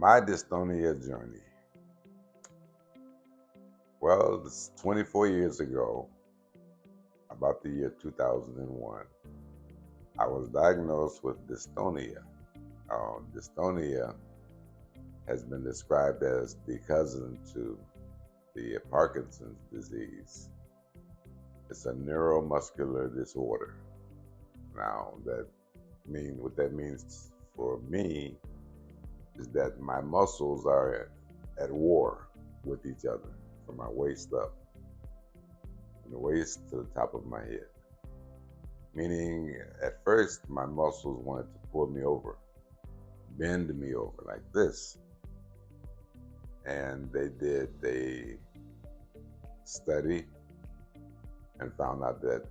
My dystonia journey. Well, it's 24 years ago, about the year 2001, I was diagnosed with dystonia. Dystonia has been described as the cousin to the Parkinson's disease. It's a neuromuscular disorder. Now, what that means for me is that my muscles are at war with each other from my waist up, from the waist to the top of my head. Meaning, at first, my muscles wanted to pull me over, bend me over like this. And they studied and found out that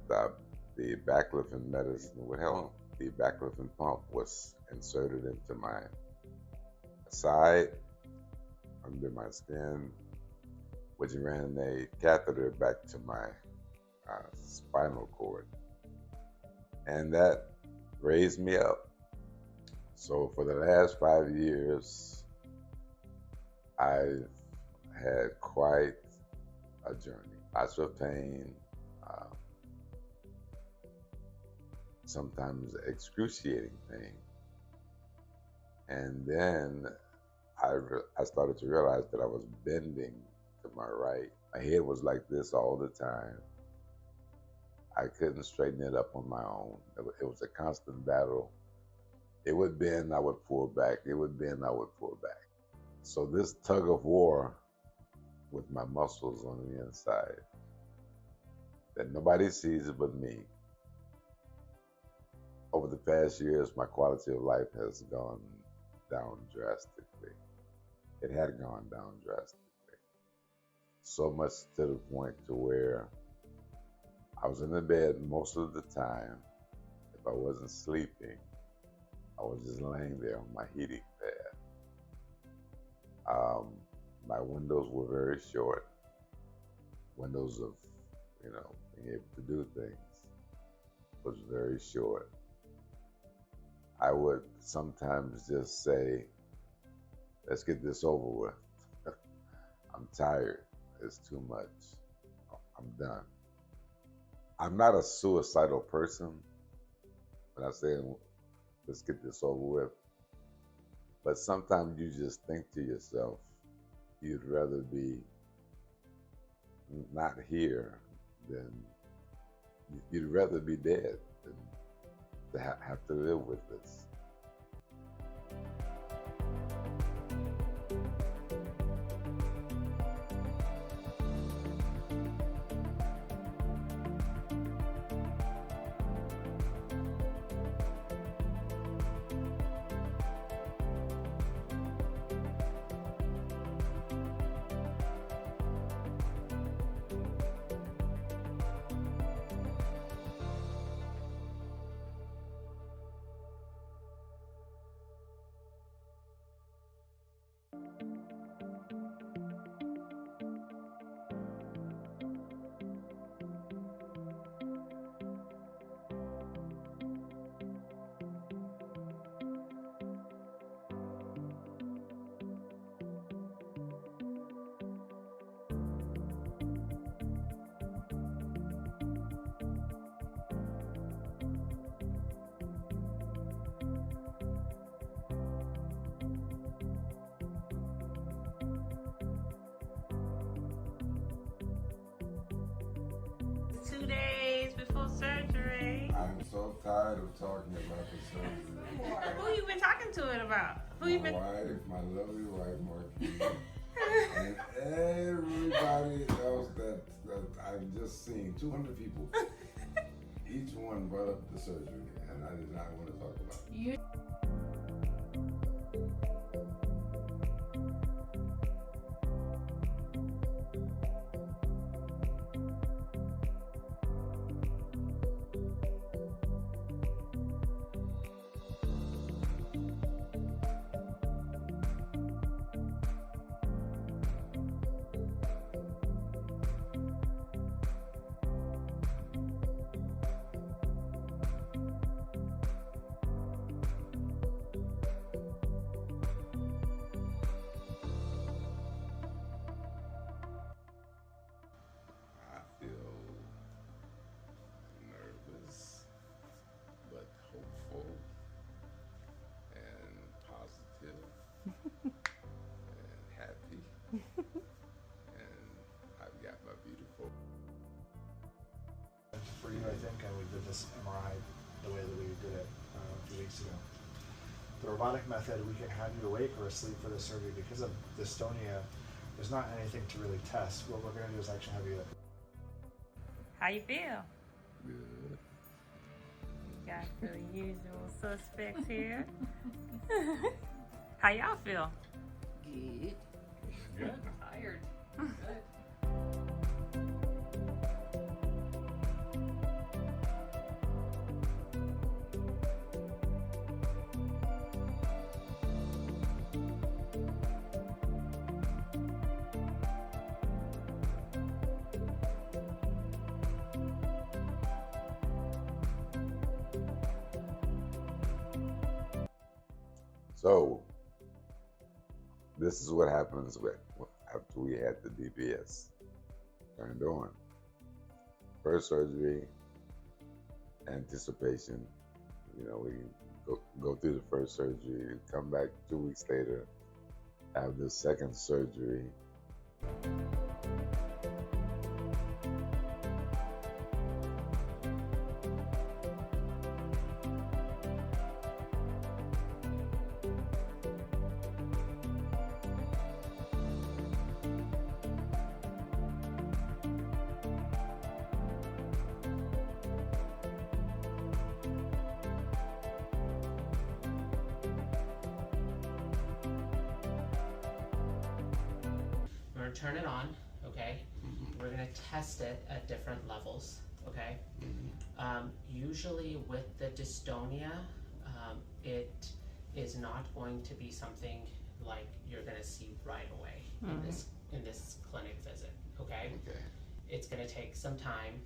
the Baclofen medicine would help. The Baclofen pump was inserted into my side, under my skin, which ran a catheter back to my spinal cord. And that raised me up. So for the last 5 years, I've had quite a journey. Lots of pain, sometimes excruciating pain. And then I started to realize that I was bending to my right. My head was like this all the time. I couldn't straighten it up on my own. It was a constant battle. It would bend, I would pull back. It would bend, I would pull back. So this tug of war with my muscles on the inside that nobody sees but me. Over the past years, my quality of life has gone down drastically. It had gone down drastically. So much to the point to where I was in the bed most of the time. If I wasn't sleeping, I was just laying there on my heating pad. My windows were very short. Windows of, being able to do things was very short. I would sometimes just say, let's get this over with. I'm tired. It's too much. I'm done. I'm not a suicidal person when I say, let's get this over with. But sometimes you just think to yourself, you'd rather be not here than, you'd rather be dead than to have to live with this. I'm so tired of talking about the surgery. Who you been talking to it about? Wife, my lovely wife, Marquise, and everybody else that I've just seen. 200 people. Each one brought up the surgery, and I did not want to talk about it. and we did this MRI the way that we did it a few weeks ago. The robotic method, we can have you awake or asleep for the surgery. Because of dystonia, there's not anything to really test. What we're going to do is actually have you. How you feel? Good. Got the usual suspects here. How y'all feel? Good. Good. Tired. Good. So this is what happens after we had the DBS turned on. First surgery, anticipation. You know, we go through the first surgery, come back 2 weeks later, have the second surgery. We're gonna turn it on, okay? We're gonna test it at different levels, okay? Usually with the dystonia, it is not going to be something like you're gonna see right away in this clinic visit, okay? Okay. It's gonna take some time,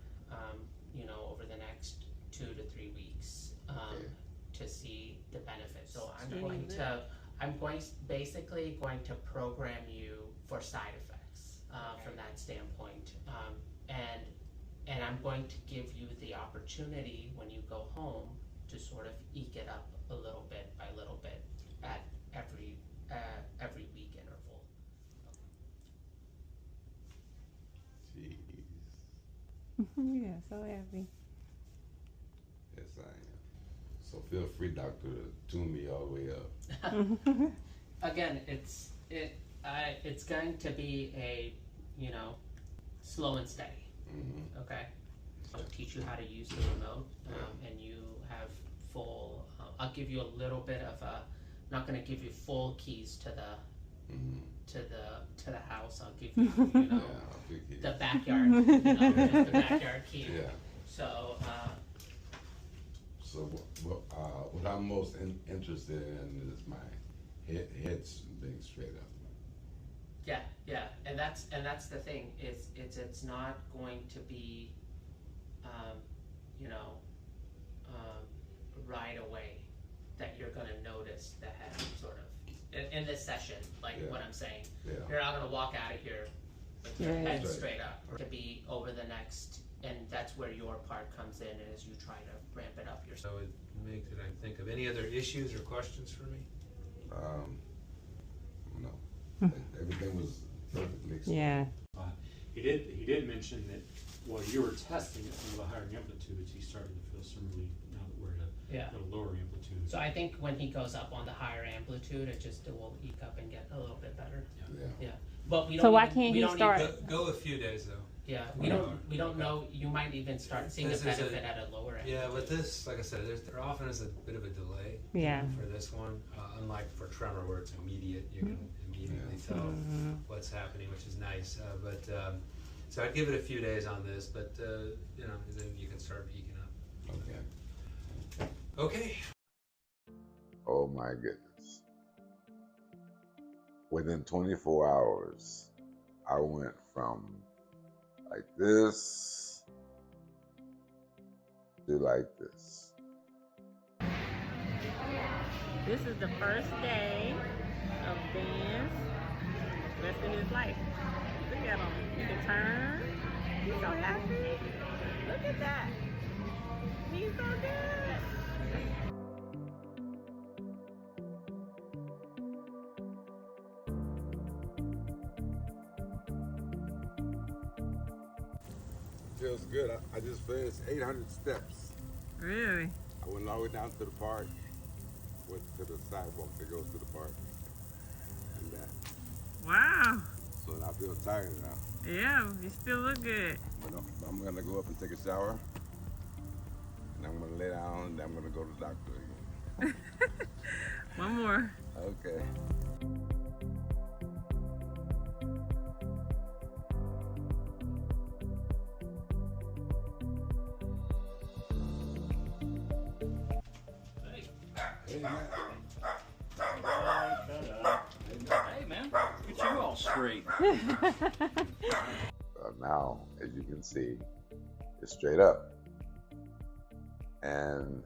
you know, over the next 2 to 3 weeks to see the benefits. So I'm basically going to program you for side effects from that standpoint, and I'm going to give you the opportunity when you go home to sort of eke it up a little bit by little bit at every week interval. Jeez. Yeah, so happy. Yes, I am. So feel free, doctor, to tune me all the way up. Again, it's going to be a, you know, slow and steady. Okay, I'll teach you how to use the remote, and you have full. I'll give you a little bit of a. I'm not going to give you full keys to the house. I'll give you, you know, the backyard, you know, just the backyard key. Yeah. So. So what I'm most interested in is my head's being straight up. Yeah, and that's the thing. It's not going to be, you know, right away that you're going to notice the head sort of in this session. Like what I'm saying, you're not going to walk out of here with your head straight up. To be over the next, and that's where your part comes in as you try to ramp it up yourself. So it makes it, I think of any other issues or questions for me? No. Everything was perfectly explained. Yeah. He did mention that while you were testing at some of the higher amplitudes, he started to feel some relief now that we're at a lower amplitude. So I think when he goes up on the higher amplitude, it will eke up and get a little bit better. Yeah. But we don't. So why even- can't we he don't start? even- Go a few days though. Yeah, we don't know. You might even start seeing the This is benefit at a lower amplitude. Yeah, but this, like I said, there often is a bit of a delay. Yeah. For this one, unlike for tremor where it's immediate, you can immediately tell what's happening, which is nice. So I'd give it a few days on this, but you know, then you can start eking up. Okay. Okay. Oh my goodness. Within 24 hours, I went from like this to like this. This is the first day of Dan's rest of his life. Look at him. He can turn. He's so happy. Look at that. He's so good. feels good. I just finished 800 steps. Really? I went all the way down to the park, went to the sidewalk that goes to the park, and that. Wow. So I feel tired now. Yeah, you still look good. But I'm gonna go up and take a shower, and I'm gonna lay down, and I'm gonna go to the doctor again. One more. Okay. Hey, man, get you all straight. Now, as you can see, it's straight up. And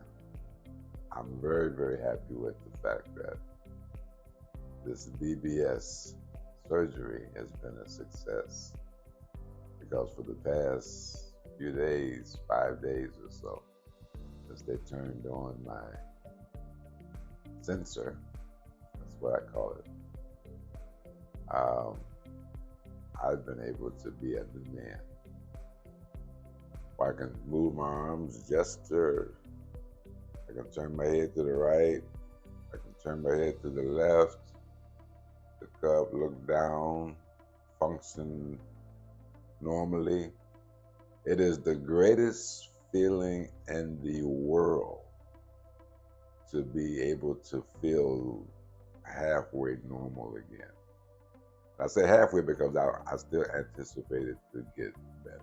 I'm very, very happy with the fact that this DBS surgery has been a success. Because for the past few days, 5 days or so, since they turned on my sensor, that's what I call it, I've been able to be a new man. I can move my arms, gesture, I can turn my head to the right, I can turn my head to the left, look up, look down, function normally. It is the greatest feeling in the world to be able to feel halfway normal again. I say halfway because I still anticipate it to get better.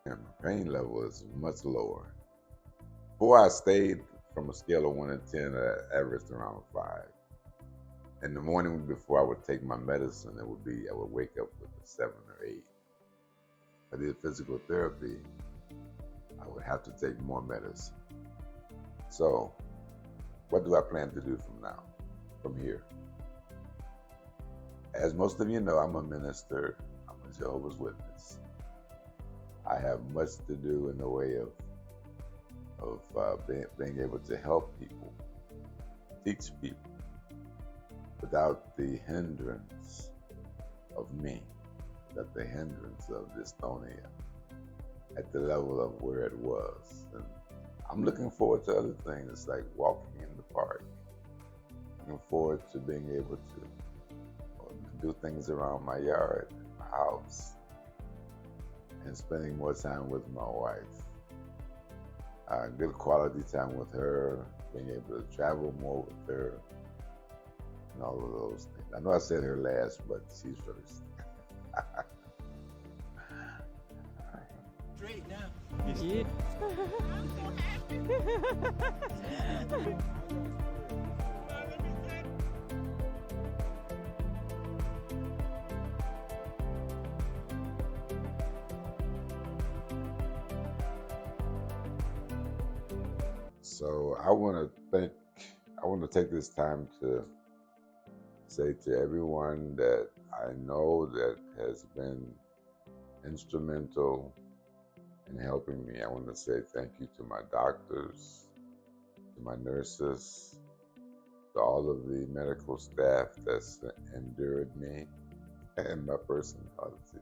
And my pain level is much lower. Before I stayed from a scale of 1 to 10, I averaged around 5. In the morning before I would take my medicine, I would wake up with a 7 or 8. If I did physical therapy, I would have to take more medicine. So, what do I plan to do from here? As most of you know, I'm a minister, I'm a Jehovah's Witness. I have much to do in the way of being able to help people, teach people, without the hindrance of me, without the hindrance of dystonia at the level of where it was. And I'm looking forward to other things like walking in the park. Looking forward to being able to do things around my yard, my house, and spending more time with my wife. Good quality time with her, being able to travel more with her, and all of those things. I know I said her last, but she's first. Straight now. Yeah. So I want to take this time to say to everyone that I know that has been instrumental in helping me. I want to say thank you to my doctors, to my nurses, to all of the medical staff that's endured me and my personality.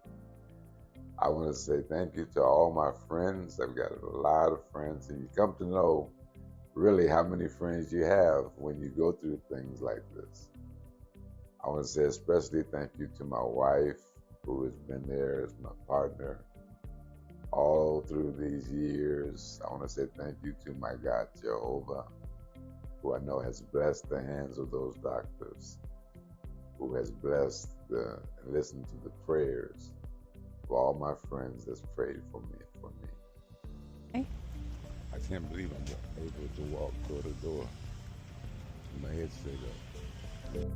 I want to say thank you to all my friends. I've got a lot of friends, and you come to know really how many friends you have when you go through things like this. I want to say especially thank you to my wife, who has been there as my partner all through these years. I want to say thank you to my God, Jehovah, who I know has blessed the hands of those doctors, who has blessed and listened to the prayers of all my friends that's prayed for me. I can't believe I'm able to walk door to door. My head straight up.